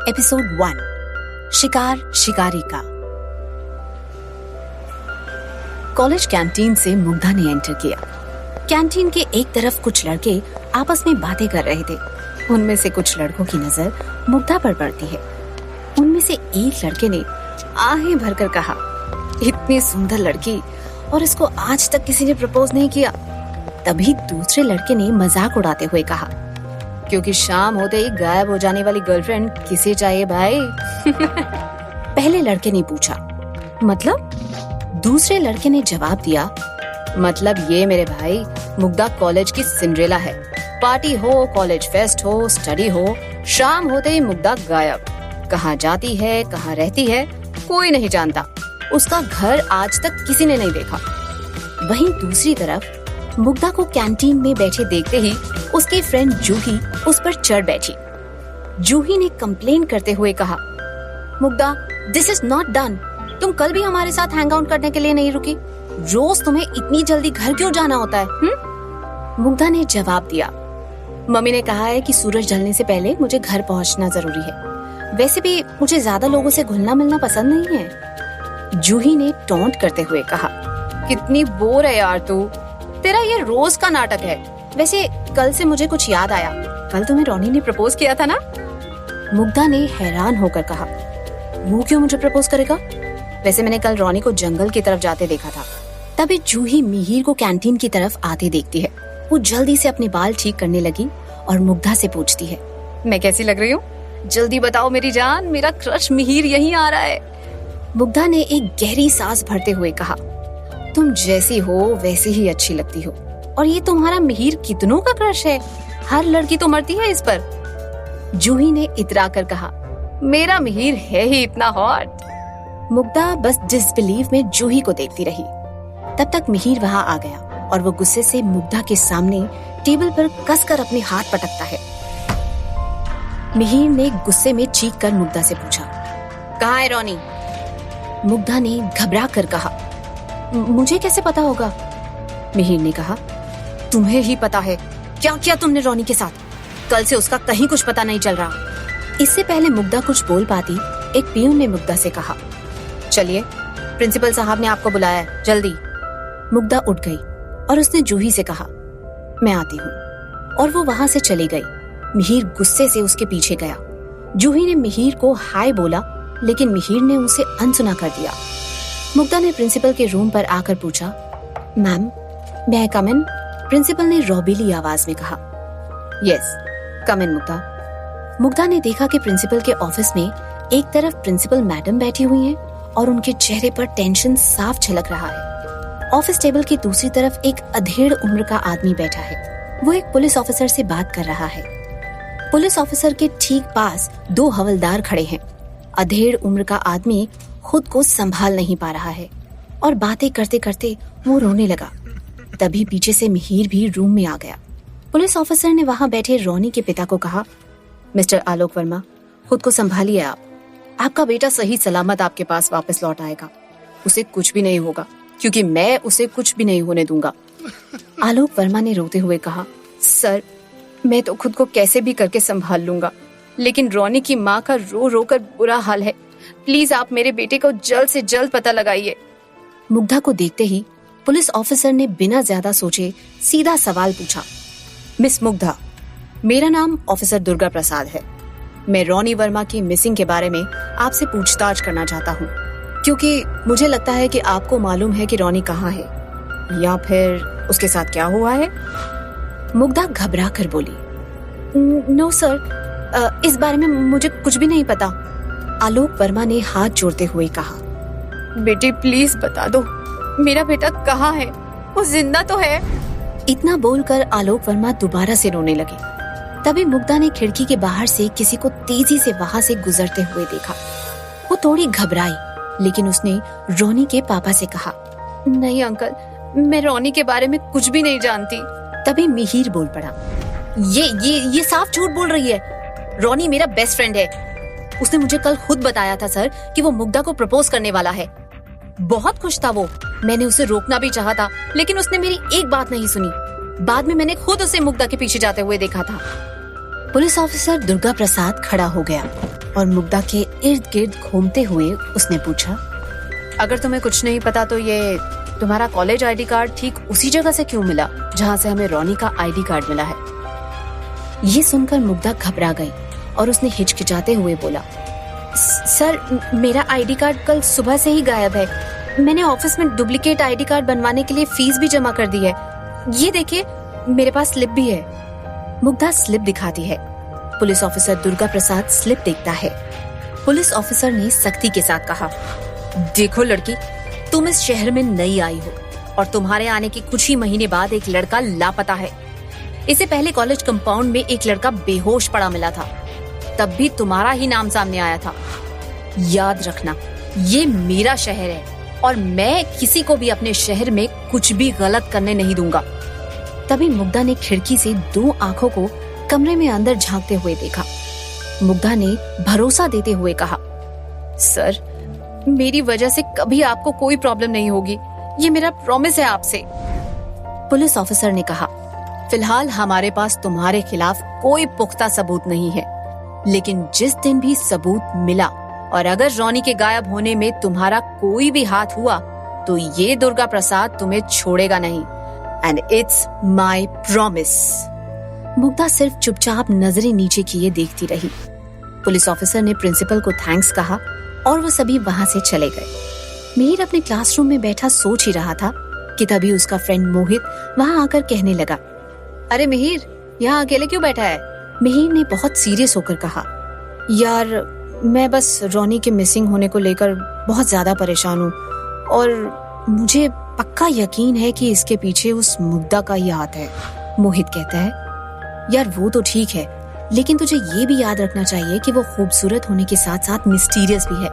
Episode 1 शिकार शिकारी का। कॉलेज कैंटीन से मुग्धा ने एंटर किया। कैंटीन के एक तरफ कुछ लड़के आपस में बातें कर रहे थे। उनमें से कुछ लड़कों की नजर मुग्धा पर पड़ती है। उनमें से एक लड़के ने आहें भरकर कहा, इतनी सुंदर लड़की और इसको आज तक किसी ने प्रपोज नहीं किया। तभी दूसरे लड़के ने मजाक उड़ाते हुए कहा, क्योंकि शाम होते ही गायब हो जाने वाली गर्लफ्रेंड किसे चाहिए भाई? पहले लड़के ने पूछा, मतलब? दूसरे लड़के ने जवाब दिया, मतलब ये मेरे भाई, मुग्धा कॉलेज की सिंड्रेला है। पार्टी हो, कॉलेज फेस्ट हो, स्टडी हो, शाम होते ही मुग्धा गायब। कहाँ जाती है, कहाँ रहती है, कोई नहीं जानता। उसका घर आज तक किसी ने नहीं देखा। वहीं दूसरी तरफ मुग्धा को कैंटीन में बैठे देखते ही उसकी फ्रेंड जूही उस पर चढ़ बैठी। जूही ने कंप्लेन करते हुए कहा, Mugdha, this is not done. तुम कल भी हमारे साथ हैंग आउट करने के लिए नहीं रुकी। रोज तुम्हें इतनी जल्दी घर क्यों जाना होता है? मुग्धा ने जवाब दिया, मम्मी ने कहा है कि सूरज ढलने से पहले मुझे घर पहुंचना जरूरी है। वैसे भी मुझे ज्यादा लोगों से घुलना मिलना पसंद नहीं है। जूही ने टॉन्ट करते हुए कहा, कितनी बोर है यार तू, तेरा ये रोज का नाटक है। वैसे कल से मुझे कुछ याद आया, कल तुम्हें रोनी ने प्रपोज किया था ना? मुग्धा ने हैरान होकर कहा, वो क्यों मुझे प्रपोज करेगा? वैसे मैंने कल रोनी को जंगल की तरफ जाते देखा था। तभी जूही मिहिर को कैंटीन की तरफ आते देखती है। वो जल्दी से अपने बाल ठीक करने लगी और मुग्धा से पूछती है, मैं कैसी लग रही हूँ? जल्दी बताओ मेरी जान, मेरा क्रश मिहिर यहीं आ रहा है। मुग्धा ने एक गहरी सांस भरते हुए कहा, तुम जैसी हो वैसी ही अच्छी लगती हो। और ये तुम्हारा मिहिर कितनों का क्रश है, हर लड़की तो मरती है इस पर। जूही ने इतरा कर कहा, मेरा मिहिर है ही इतना हॉट। मुग्धा बस डिसबिलीव में जूही को देखती रही। तब तक मिहिर वहां आ गया और वो गुस्से से मुग्धा के सामने टेबल पर कसकर अपने हाथ पटकता है। मिहिर ने गुस्से में चीख कर मुग्धा से पूछा, कहाँ है रोनी? मुग्धा ने घबरा कर कहा, मुझे कैसे पता होगा? मिहिर ने कहा, तुम्हें ही पता है। क्या किया तुमने रोनी के साथ? कल से उसका कहीं कुछ पता नहीं चल रहा। इससे पहले मुग्धा कुछ बोल पाती, एक पियून ने मुग्धा से कहा, चलिए, प्रिंसिपल साहब ने आपको बुलाया है, जल्दी। मुग्धा उठ गई और उसने जूही से कहा, मैं आती हूँ। और वो वहां से चली गई। मिहिर गुस्से से उसके पीछे गया। जूही ने मिहिर को हाय बोला, लेकिन मिहिर ने उसे अनसुना कर दिया। मुग्धा ने प्रिंसिपल के रूम पर आकर पूछा, ma'am, may I come in? Principal ने रोबीली आवाज में कहा, yes, come in Mugdha. Mugdha ने देखा कि प्रिंसिपल के ऑफिस में एक तरफ प्रिंसिपल मैडम बैठी हुई हैं और उनके चेहरे पर टेंशन साफ झलक रहा है। ऑफिस टेबल की दूसरी तरफ एक अधेड़ उम्र का आदमी बैठा है। वो एक पुलिस ऑफिसर से बात कर रहा है। पुलिस ऑफिसर के ठीक पास 2 हवलदार खड़े हैं। अधेड़ उम्र का आदमी खुद को संभाल नहीं पा रहा है और बातें करते करते वो रोने लगा। तभी पीछे से मिहिर भी रूम में आ गया। पुलिस ऑफिसर ने वहां बैठे रोनी के पिता को कहा, मिस्टर आलोक वर्मा, खुद को संभालिए आप। आपका बेटा सही सलामत आपके पास वापस लौट आएगा। उसे कुछ भी नहीं होगा, क्योंकि मैं उसे कुछ भी नहीं होने दूंगा। आलोक वर्मा ने रोते हुए कहा, सर, मैं तो खुद को कैसे भी करके संभाल लूंगा, लेकिन रोनी की माँ का रो रो कर बुरा हाल है। प्लीज आप मेरे बेटे को जल्द से जल्द पता लगाइए। मुग्धा को देखते ही पुलिस ऑफिसर ने बिना ज्यादा सोचे सीधा सवाल पूछा, मिस मुग्धा, मेरा नाम ऑफिसर दुर्गा प्रसाद है। मैं रोनी वर्मा की मिसिंग के बारे में आपसे पूछताछ करना चाहता हूँ, क्योंकि मुझे लगता है कि आपको मालूम है कि रोनी कहाँ है या फिर उसके साथ क्या हुआ है। मुग्धा घबरा कर बोली, नो सर, इस बारे में मुझे कुछ भी नहीं पता। आलोक वर्मा ने हाथ जोड़ते हुए कहा, बेटी प्लीज बता दो, मेरा बेटा कहाँ है? वो जिंदा तो है? इतना बोलकर आलोक वर्मा दोबारा से रोने लगे। तभी मुग्धा ने खिड़की के बाहर से किसी को तेजी से वहां से गुजरते हुए देखा। वो थोड़ी घबराई, लेकिन उसने रोनी के पापा से कहा, नहीं अंकल, मैं रोनी के बारे में कुछ भी नहीं जानती। तभी मिहिर बोल पड़ा, ये साफ झूठ बोल रही है। रोनी मेरा बेस्ट फ्रेंड है। उसने मुझे कल खुद बताया था सर कि वो मुग्धा को प्रपोज करने वाला है। बहुत खुश था वो। मैंने उसे रोकना भी चाहा था, लेकिन उसने मेरी एक बात नहीं सुनी। बाद में मैंने खुद उसे मुग्धा के पीछे जाते हुए देखा था। पुलिस ऑफिसर दुर्गा प्रसाद खड़ा हो गया। और मुग्धा के इर्द गिर्द घूमते हुए उसने पूछा, अगर तुम्हें कुछ नहीं पता तो ये तुम्हारा कॉलेज आईडी कार्ड ठीक उसी जगह से क्यों मिला जहाँ से हमें रोनी का आईडी कार्ड मिला है? ये सुनकर मुग्धा घबरा गई और उसने हिचकिचाते हुए बोला, सर मेरा आईडी कार्ड कल सुबह से ही गायब है। मैंने ऑफिस में डुप्लीकेट आईडी कार्ड बनवाने के लिए फीस भी जमा कर दी है। ये देखिए मेरे पास स्लिप भी है। मुग्धा स्लिप दिखाती है। Police officer Durga Prasad slip देखता है। पुलिस ऑफिसर ने सख्ती के साथ कहा, देखो लड़की, तुम इस शहर में नई आई हो और तुम्हारे आने के कुछ ही महीने बाद एक लड़का लापता है। इससे पहले कॉलेज कंपाउंड में एक लड़का बेहोश पड़ा मिला था, तब भी तुम्हारा ही नाम सामने आया था। याद रखना, ये मेरा शहर है और मैं किसी को भी अपने शहर में कुछ भी गलत करने नहीं दूंगा। तभी मुग्धा ने खिड़की से 2 आंखों को कमरे में अंदर झांकते हुए देखा। मुग्धा ने भरोसा देते हुए कहा, सर मेरी वजह से कभी आपको कोई प्रॉब्लम नहीं होगी, ये मेरा प्रॉमिस है आपसे। पुलिस ऑफिसर ने कहा, फिलहाल हमारे पास तुम्हारे खिलाफ कोई पुख्ता सबूत नहीं है, लेकिन जिस दिन भी सबूत मिला और अगर रोनी के गायब होने में तुम्हारा कोई भी हाथ हुआ तो ये दुर्गा प्रसाद तुम्हें छोड़ेगा नहीं। And it's my promise. Mugdha सिर्फ चुपचाप नजरें नीचे किए देखती रही। पुलिस ऑफिसर ने प्रिंसिपल को थैंक्स कहा और वो सभी वहां से चले गए। मिहिर अपने क्लासरूम में बैठा सोच ही रहा था कि तभी उसका फ्रेंड मोहित वहां आकर कहने लगा, अरे मिहिर, यहाँ अकेले क्यों बैठा है? मिहिर ने बहुत सीरियस होकर कहा, यार मैं बस रोनी के मिसिंग होने को लेकर बहुत ज्यादा परेशान हूँ और मुझे पक्का यकीन है कि इसके पीछे उस मुग्धा का ही हाथ है। मोहित कहता है, यार वो तो ठीक है, लेकिन तुझे ये भी याद रखना चाहिए कि वो खूबसूरत होने के साथ साथ मिस्टीरियस भी है।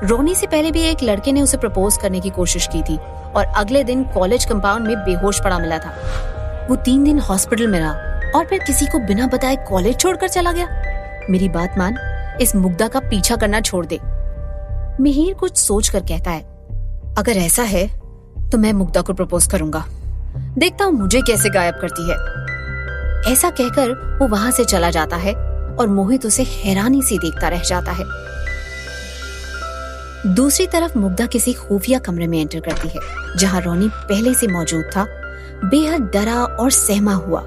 रोनी से पहले भी एक लड़के ने उसे प्रपोज करने की कोशिश की थी और अगले दिन कॉलेज कंपाउंड में बेहोश पड़ा मिला था। वो 3 दिन हॉस्पिटल में रहा और फिर किसी को बिना बताए कॉलेज छोड़कर चला गया। मेरी बात मान, इस मुग्धा का पीछा करना छोड़ दे। मिहिर कुछ सोच कर कहता है, अगर ऐसा है तो मैं मुग्धा को प्रपोज करूंगा, देखता हूँ मुझे कैसे गायब करती है। ऐसा कहकर वो वहां से चला जाता है और मोहित उसे हैरानी से देखता रह जाता है। दूसरी तरफ मुग्धा किसी खुफिया कमरे में एंटर करती है जहां रोनी पहले से मौजूद था। बेहद डरा और सहमा हुआ।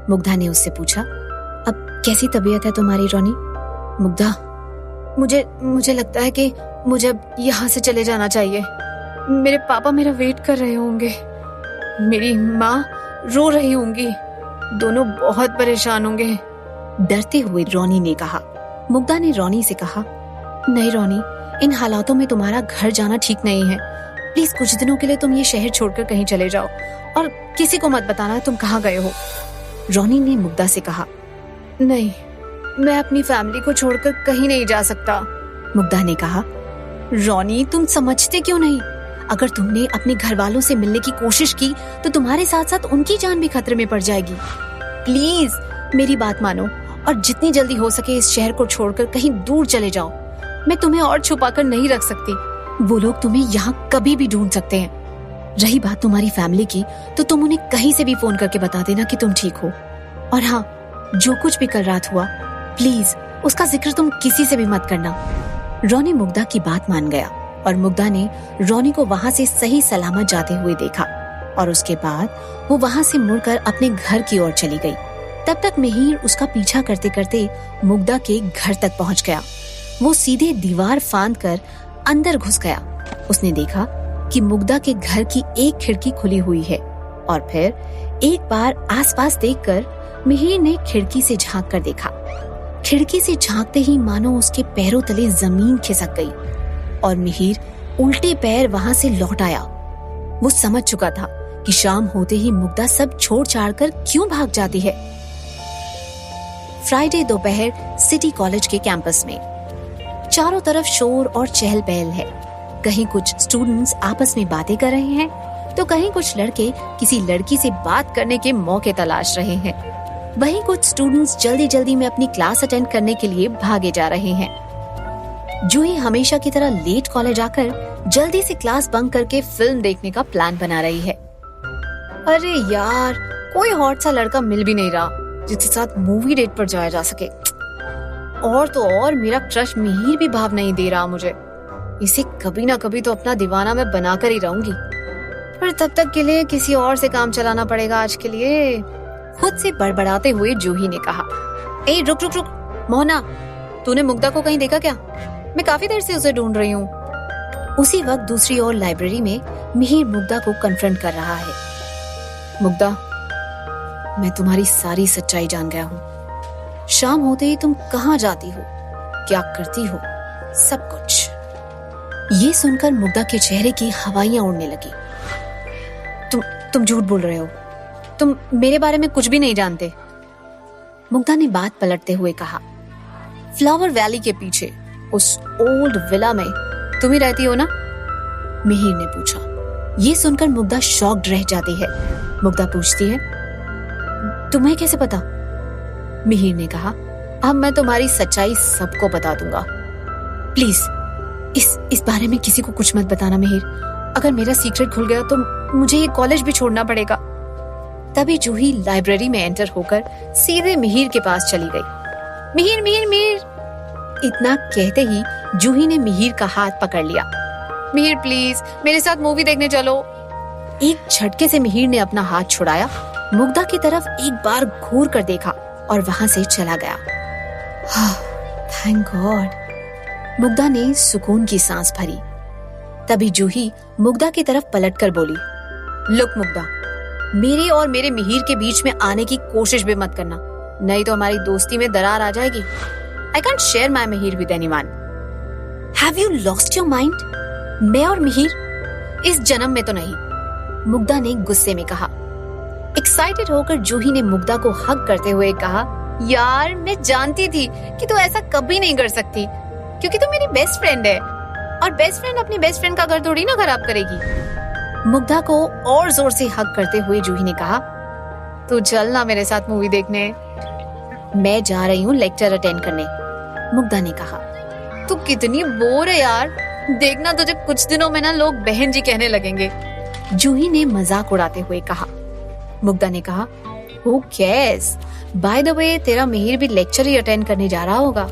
मुग्धा ने उससे पूछा, अब कैसी तबीयत है तुम्हारी रोनी? मुग्धा, मुझे लगता है कि मुझे अब यहाँ से चले जाना चाहिए। मेरे पापा मेरा वेट कर रहे होंगे, मेरी माँ रो रही होंगी, दोनों बहुत परेशान होंगे। डरते हुए रोनी ने कहा। मुग्धा ने रोनी से कहा, नहीं रोनी, इन हालातों में तुम्हारा घर जाना ठीक नहीं है। प्लीज कुछ दिनों के लिए तुम ये शहर छोड़कर कहीं चले जाओ और किसी को मत बताना तुम कहाँ गए हो। रोनी ने मुग्धा से कहा, नहीं, मैं अपनी फैमिली को छोड़कर कहीं नहीं जा सकता। मुग्धा ने कहा, रोनी तुम समझते क्यों नहीं? अगर तुमने अपने घर वालों से मिलने की कोशिश की तो तुम्हारे साथ साथ उनकी जान भी खतरे में पड़ जाएगी। प्लीज मेरी बात मानो और जितनी जल्दी हो सके इस शहर को छोड़कर कहीं दूर चले जाओ। मैं तुम्हें और छुपा कर नहीं रख सकती, वो लोग तुम्हें यहाँ कभी भी ढूंढ सकते हैं। रही बात तुम्हारी फैमिली की, तो तुम उन्हें कहीं से भी फोन करके बता देना कि तुम ठीक हो। और हाँ, जो कुछ भी कल रात हुआ, प्लीज उसका जिक्र तुम किसी से भी मत करना। रोनी मुग्धा की बात मान गया और मुग्धा ने रोनी को वहां से सही सलामत जाते हुए देखा और उसके बाद वो वहां से मुड़कर अपने घर की ओर चली गई। तब तक मिहिर उसका पीछा करते करते मुग्धा के घर तक पहुंच गया। वो सीधे दीवार फांद कर अंदर घुस गया। उसने देखा कि मुग्धा के घर की एक खिड़की खुली हुई है और फिर एक बार आसपास देखकर मिहिर ने खिड़की से झांक कर देखा। खिड़की से झांकते ही मानो उसके पैरों तले जमीन खिसक गई और मिहिर उल्टे पैर वहां से लौट आया। वो समझ चुका था कि शाम होते ही मुग्धा सब छोड़ छाड़ कर क्यों भाग जाती है। फ्राइडे दोपहर सिटी कॉलेज के कैंपस में चारों तरफ शोर और चहल पहल है। कहीं कुछ स्टूडेंट्स आपस में बातें कर रहे हैं तो कहीं कुछ लड़के किसी लड़की से बात करने के मौके तलाश रहे हैं। वहीं कुछ स्टूडेंट्स जल्दी जल्दी में अपनी क्लास अटेंड करने के लिए भागे जा रहे हैं। जूही हमेशा की तरह लेट कॉलेज आकर जल्दी से क्लास बंक करके फिल्म देखने का प्लान बना रही है। अरे यार, कोई हॉट सा लड़का मिल भी नहीं रहा जिसके साथ मूवी डेट पर जाया जा सके। और तो और मेरा क्रश मिहिर भी भाव नहीं दे रहा मुझे। इसे कभी ना कभी तो अपना दीवाना मैं बनाकर ही रहूंगी, पर तब तक के लिए किसी और से काम चलाना पड़ेगा आज के लिए। खुद से बड़बड़ाते हुए जूही ने कहा, ए रुक रुक रुक मोहना, तूने मुग्धा को कहीं देखा क्या? मैं काफी देर से उसे ढूंढ रही हूँ। उसी वक्त दूसरी ओर लाइब्रेरी में मिहिर मुग्धा को कन्फ्रंट कर रहा है। मुग्धा, मैं तुम्हारी सारी सच्चाई जान गया हूँ। शाम होते ही तुम कहाँ जाती हो, क्या करती हो, सब कुछ। ये सुनकर मुग्धा के चेहरे की हवाइयां उड़ने लगी। तुम झूठ बोल रहे हो, तुम मेरे बारे में कुछ भी नहीं जानते। मुग्धा ने बात पलटते हुए कहा, फ्लावर वैली के पीछे उस ओल्ड विला में तुम ही रहती हो ना? मिहिर ने पूछा। ये सुनकर मुग्धा शॉक्ड रह जाती है। मुग्धा पूछती है, तुम्हें कैसे पता? मिहिर ने कहा, अब मैं तुम्हारी सच्चाई सबको बता दूंगा। प्लीज इस बारे में किसी को कुछ मत बताना मिहिर। अगर मेरा सीक्रेट खुल गया तो मुझे ये कॉलेज भी छोड़ना पड़ेगा। तभी जूही लाइब्रेरी में एंटर होकर सीधे मिहिर के पास चली गई। मिहिर मिहिर मिहिर, इतना कहते ही जूही ने मिहिर का हाथ पकड़ लिया। मिहिर प्लीज मेरे साथ मूवी देखने चलो। एक झटके से मिहिर ने अपना हाथ छुड़ाया, मुग्धा की तरफ एक बार घूर कर देखा और वहां से चला गया। Thank God. मुग्धा ने सुकून की सांस भरी। तभी जूही मुग्धा की तरफ पलटकर बोली, लुक मुग्धा, मेरे और मेरे मिहिर के बीच में आने की कोशिश भी मत करना, नहीं तो हमारी दोस्ती में दरार आ जाएगी। I can't share my Mihir with anyone. Have you lost your mind? मैं और मिहिर इस जन्म में तो नहीं, मुग्धा ने गुस्से में कहा। एक्साइटेड होकर जूही ने मुग्धा को हग करते हुए कहा, यार मैं जानती थी कि तू ऐसा कभी नहीं कर सकती, क्योंकि तू मेरी बेस्ट फ्रेंड है और बेस्ट फ्रेंड अपनी बेस्ट फ्रेंड का घर थोड़ी ना खराब करेगी। मुग्धा को और जोर से हग करते हुए जूही ने कहा, तू चल ना मेरे साथ मूवी देखने। मैं जा रही हूँ लेक्चर अटेंड करने, मुग्धा ने कहा। तू कितनी बोर है यार, देखना तुझे कुछ दिनों में ना लोग बहन जी कहने लगेंगे, जूही ने मजाक उड़ाते हुए कहा। मुग्धा ने कहा, Who cares? By the way, तेरा मिहिर भी लेक्चर ही अटेंड करने जा रहा होगा।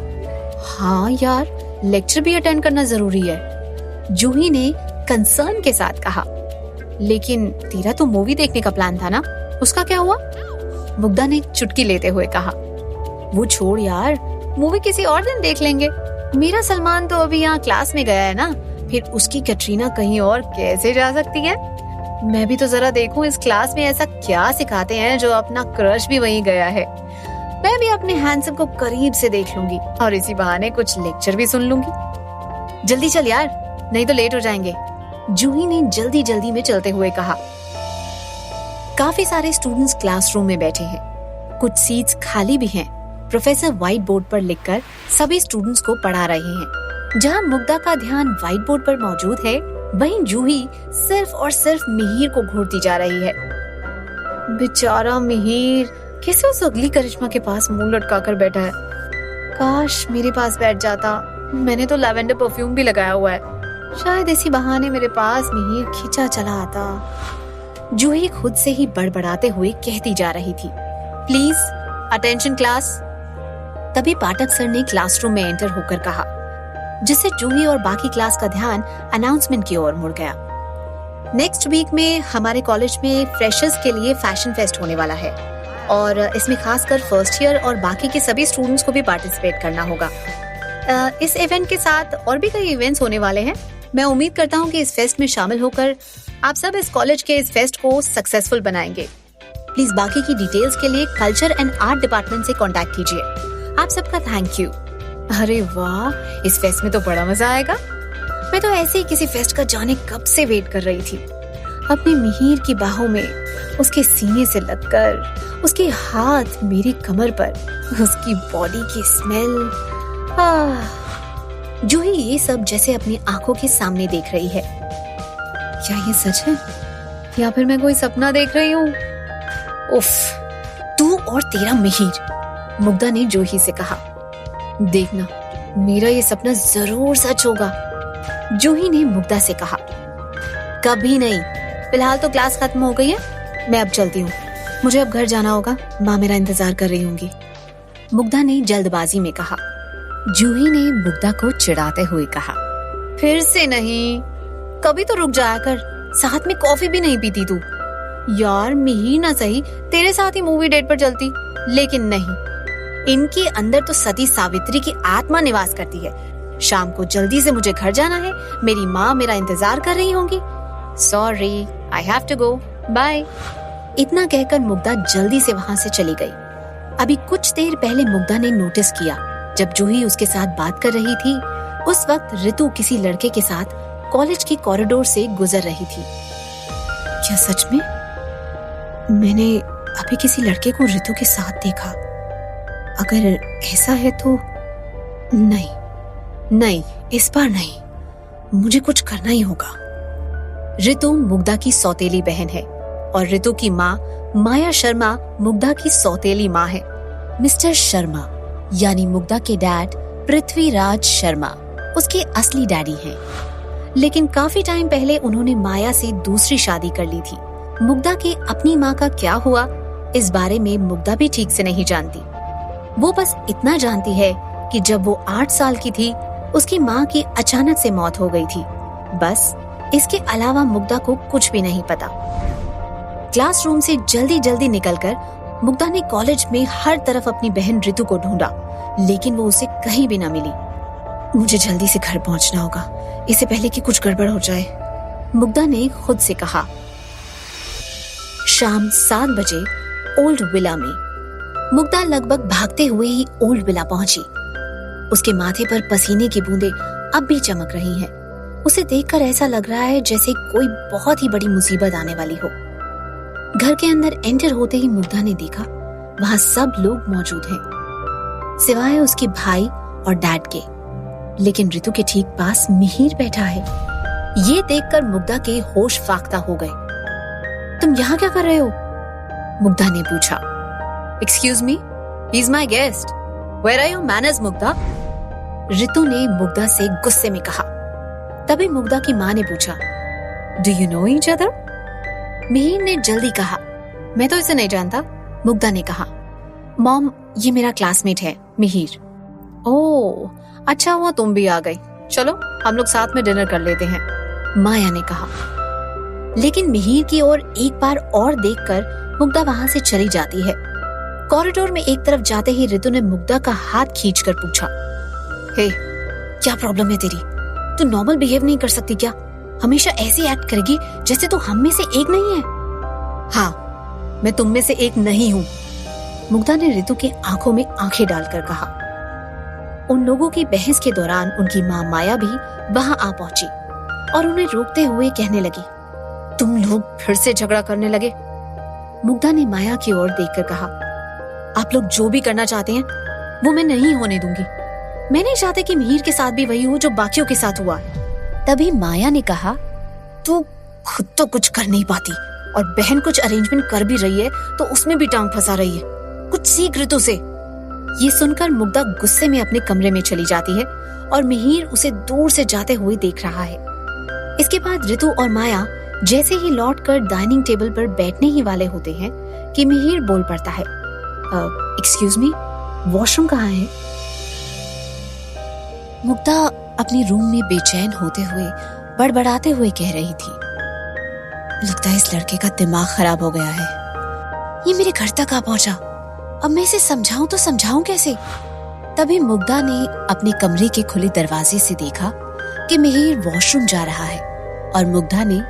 हाँ यार, लेक्चर भी अटेंड करना जरूरी है, जूही ने कंसर्न के साथ कहा। लेकिन तेरा तो मूवी देखने का प्लान था ना, उसका क्या हुआ? मुग्धा ने चुटकी लेते हुए कहा। वो छोड़ यार, मूवी किसी और दिन देख लेंगे। मेरा सलमान तो अभी यहाँ क्लास में गया है ना, फिर उसकी कैटरीना कहीं और कैसे जा सकती है? मैं भी तो जरा देखूं इस क्लास में ऐसा क्या सिखाते हैं जो अपना क्रश भी वहीं गया है। मैं भी अपने हैंडसम को करीब से देख लूंगी और इसी बहाने कुछ लेक्चर भी सुन लूंगी। जल्दी चल यार, नहीं तो लेट हो जाएंगे, जूही ने जल्दी जल्दी में चलते हुए कहा। काफी सारे स्टूडेंट्स क्लासरूम में बैठे हैं, कुछ सीट्स खाली भी हैं। प्रोफेसर व्हाइट बोर्ड पर लिखकर सभी स्टूडेंट्स को पढ़ा रहे हैं। जहां मुग्धा का ध्यान व्हाइट बोर्ड पर मौजूद है, वहीं जूही सिर्फ और सिर्फ मिहिर को घूरती जा रही है। बेचारा मिहिर कैसे उस अगली करिश्मा के पास मुंह लटका कर बैठा है। काश मेरे पास बैठ जाता, मैंने तो लैवेंडर परफ्यूम भी लगाया हुआ है, शायद इसी बहाने मेरे पास मिहिर खींचा चला आता। जूही खुद से ही बड़बड़ाते हुए कहती जा रही थी, प्लीज अटेंशन क्लास। तभी पाठक सर ने क्लासरूम में एंटर होकर कहा, जिससे जूही और बाकी क्लास का ध्यान अनाउंसमेंट की ओर मुड़ गया। नेक्स्ट वीक में हमारे कॉलेज में फ्रेशर्स के लिए फैशन फेस्ट होने वाला है और इसमें खासकर फर्स्ट ईयर और बाकी के सभी स्टूडेंट्स को भी पार्टिसिपेट करना होगा। इस इवेंट के साथ और भी कई इवेंट्स होने वाले हैं। मैं उम्मीद करता हूँ कि इस फेस्ट में शामिल होकर आप सब इस कॉलेज के इस फेस्ट को सक्सेसफुल बनाएंगे। प्लीज बाकी की डिटेल्स के लिए कल्चर एंड आर्ट डिपार्टमेंट से कांटेक्ट कीजिए। आप सबका थैंक यू। अरे वाह, इस फेस्ट में तो बड़ा मजा आएगा। मैं तो ऐसे ही किसी फेस्ट का जाने कब से वेट कर रही थी, अपने मिहिर की बाहों में, उसके सीने से लगकर, उसके हाथ मेरी कमर पर, उसकी बॉडी की स्मेल। जूही ये सब जैसे अपनी आंखों के सामने देख रही है। क्या ये सच है या फिर मैं कोई सपना देख रही हूँ? उफ, तू और तेरा मिहिर, मुग्धा ने जूही से कहा। देखना, मेरा ये सपना जरूर सच होगा, जूही ने मुग्धा से कहा। कभी नहीं, फिलहाल तो क्लास खत्म हो गई है, मैं अब चलती हूँ, मुझे अब घर जाना होगा, माँ मेरा इंतजार कर रही होंगी, मुग्धा ने जल्दबाजी में कहा। जूही ने मुग्धा को चिढ़ाते हुए कहा, फिर से नहीं, कभी तो रुक जाया कर, साथ में कॉफी भी नहीं पीती तू। यार मिहिर ना सही तेरे साथ ही मूवी डेट पर चलती, लेकिन नहीं, इनके अंदर तो सती सावित्री की आत्मा निवास करती है। शाम को जल्दी से मुझे घर जाना है, मेरी माँ मेरा इंतजार कर रही होंगी। Sorry, I have to go, bye. इतना कहकर मुग्धा जल्दी से वहां से चली गई। अभी कुछ देर पहले मुग्धा ने नोटिस किया, जब जूही उसके साथ बात कर रही थी, उस वक्त रितु किसी लड़के के साथ कॉलेज के कॉरिडोर से गुजर रही थी। क्या सच में मैंने अभी किसी लड़के को रितु के साथ देखा? अगर ऐसा है तो नहीं, इस बार नहीं, मुझे कुछ करना ही होगा। रितु मुग्धा की सौतेली बहन है और रितु की माँ माया शर्मा मुग्धा की सौतेली माँ है। मिस्टर शर्मा यानी मुग्धा के डैड पृथ्वीराज शर्मा उसके असली डैडी हैं। लेकिन काफी टाइम पहले उन्होंने माया से दूसरी शादी कर ली थी। मुग्धा की अपनी माँ का क्या हुआ, इस बारे में मुग्धा भी ठीक से नहीं जानती। वो बस इतना जानती है कि जब वो 8 साल की थी, उसकी माँ की अचानक से मौत हो गई थी। बस इसके अलावा मुग्धा को कुछ भी नहीं पता। क्लासरूम से जल्दी जल्दी निकलकर मुग्धा ने कॉलेज में हर तरफ अपनी बहन रितु को ढूंढा, लेकिन वो उसे कहीं भी न मिली। मुझे जल्दी से घर पहुंचना होगा, इससे पहले कि कुछ गड़बड़ हो जाए, मुग्धा ने खुद से कहा। शाम 7 बजे ओल्ड विला में मुग्धा लगभग भागते हुए ही ओल्ड विला पहुंची। उसके माथे पर पसीने की बूंदें अब भी चमक रही हैं। उसे देखकर ऐसा लग रहा है जैसे कोई बहुत ही बड़ी मुसीबत आने वाली हो। घर के अंदर एंटर होते ही मुग्धा ने देखा वहां सब लोग मौजूद हैं, सिवाय उसके भाई और डैड के। लेकिन रितु के ठीक पास मिहिर बैठा है। ये देखकर मुग्धा के होश फाख्ता हो गए। तुम यहाँ क्या कर रहे हो? मुग्धा ने पूछा। Excuse me, he is my guest, where are your manners Mugdha? Ritu ने मुग्धा से गुस्से में कहा। तभी मुग्धा की माँ ने पूछा, do you know each other? Mihir ने जल्दी कहा, मैं तो इसे नहीं जानता। मुग्धा ने कहा, मॉम, ये मेरा क्लासमेट है मिहिर। ओह, अच्छा हुआ तुम भी आ गई, चलो हम लोग साथ में डिनर कर लेते हैं, माया ने कहा। लेकिन मिहिर की ओर एक बार और देखकर मुग्धा वहां से चली जाती है। कॉरिडोर में एक तरफ जाते ही रितु ने मुग्धा का हाथ खींचकर पूछा, हे, क्या प्रॉब्लम है तेरी? तू नॉर्मल बिहेव नहीं कर सकती क्या? हमेशा ऐसे एक्ट करेगी जैसे तू हम में से एक नहीं है। हाँ, मैं तुम में से एक नहीं हूँ, मुग्धा ने रितु के आंखों में आंखें डालकर कहा। उन लोगों की बहस के दौरान उनकी माँ माया भी वहां आ पहुंची और उन्हें रोकते हुए कहने लगी, तुम लोग फिर से झगड़ा करने लगे। मुग्धा ने माया की ओर देखकर कहा, आप लोग जो भी करना चाहते हैं वो मैं नहीं होने दूंगी। मैं नहीं चाहती कि मिहिर के साथ भी वही हो जो बाकियों के साथ हुआ। तभी माया ने कहा, तू खुद तो कुछ कर नहीं पाती और बहन कुछ अरेंजमेंट कर भी रही है तो उसमें भी टांग फंसा रही है, कुछ सीख रितु से। ये सुनकर मुग्धा गुस्से में अपने कमरे में चली जाती है और मिहिर उसे दूर से जाते हुए देख रहा है। इसके बाद रितु और माया जैसे ही लौटकर डाइनिंग टेबल पर बैठने ही वाले होते हैं कि मिहिर बोल पड़ता है, एक्सक्यूज मी, वॉशरूम कहाँ है? मुग्धा अपनी रूम में बेचैन होते हुए बड़बड़ाते हुए कह रही थी, लगता है इस लड़के का दिमाग खराब हो गया है। ये मेरे घर तक आ पहुंचा, अब मैं इसे समझाऊं तो समझाऊं कैसे? तभी मुग्धा ने अपने कमरे के खुले दरवाजे से देखा कि मिहिर वॉशरूम जा रहा है और मुग्धा ने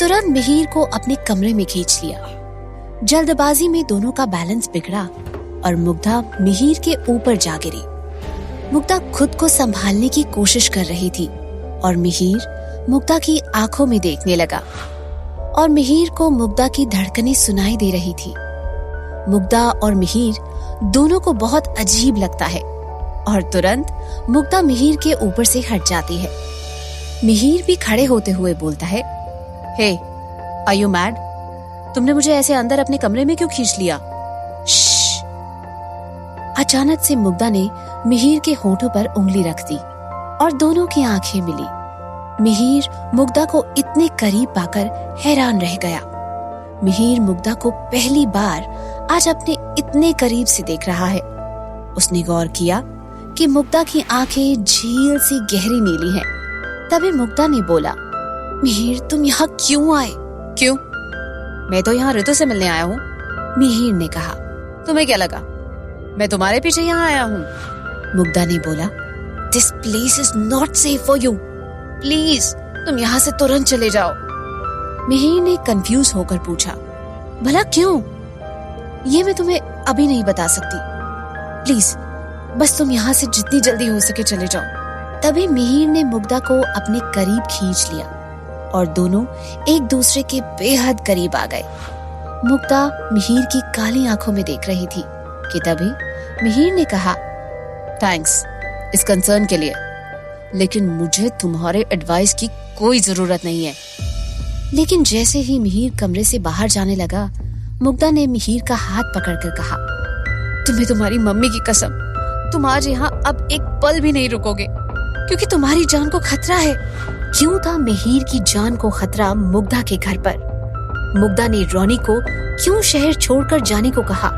तुरंत मिहिर को अपने कमरे में खींच लिया। जल्दबाजी में दोनों का बैलेंस बिगड़ा और मुग्धा मिहिर के ऊपर जा गिरी। मुग्धा खुद को संभालने की कोशिश कर रही थी और मिहिर मुग्धा की आंखों में देखने लगा और मिहिर को मुग्धा की धड़कनें सुनाई दे रही थी। मुग्धा और मिहिर दोनों को बहुत अजीब लगता है और तुरंत मुग्धा मिहिर के ऊपर से हट जाती है। मिहिर भी खड़े होते हुए बोलता है, हे, आर यू मैड? तुमने मुझे ऐसे अंदर अपने कमरे में क्यों खींच लिया? अचानक से मुग्धा ने मिहिर के होठों पर उंगली रख दी और दोनों की आंखें मिली। मिहिर मुग्धा को इतने करीब पाकर हैरान रह गया। मिहिर मुग्धा को पहली बार आज अपने इतने करीब से देख रहा है। उसने गौर किया कि मुग्धा की आंखें झील सी गहरी नीली हैं। तभी मुग्धा ने बोला, मिहिर तुम यहाँ क्यों आए? क्यों? मैं तो यहाँ ऋतु से मिलने आया हूँ। मिहिर ने कहा। तुम्हें क्या लगा मैं तुम्हारे पीछे यहाँ आया हूँ? मुग्धा ने बोला, this place is not safe for you. Please तुम यहाँ से तुरंत चले जाओ। मिहिर ने कंफ्यूज होकर पूछा, भला क्यों? ये मैं तुम्हें अभी नहीं बता सकती। प्लीज बस तुम यहाँ से जितनी जल्दी हो सके चले जाओ। तभी मिहिर ने मुग्धा को अपने करीब खींच लिया और दोनों एक दूसरे के बेहद करीब आ गए। मुग्धा मिहिर की काली आंखों में देख रही थी कि तभी मिहिर ने कहा, थैंक्स इस कंसर्न के लिए, लेकिन मुझे तुम्हारे एडवाइस की कोई जरूरत नहीं है। लेकिन जैसे ही मिहिर कमरे से बाहर जाने लगा, मुग्धा ने मिहिर का हाथ पकड़कर कहा, तुम्हें तुम्हारी मम्मी की कसम, तुम आज यहाँ अब एक पल भी नहीं रुकोगे, क्योंकि तुम्हारी जान को खतरा है। क्यों था मिहिर की जान को खतरा मुग्धा के घर पर? मुग्धा ने रोनी को क्यों शहर छोड़कर जाने को कहा?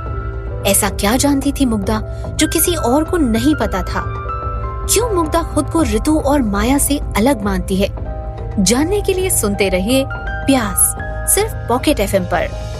ऐसा क्या जानती थी मुग्धा जो किसी और को नहीं पता था? क्यों मुग्धा खुद को ऋतु और माया से अलग मानती है? जानने के लिए सुनते रहिए प्यास, सिर्फ पॉकेट FM पर।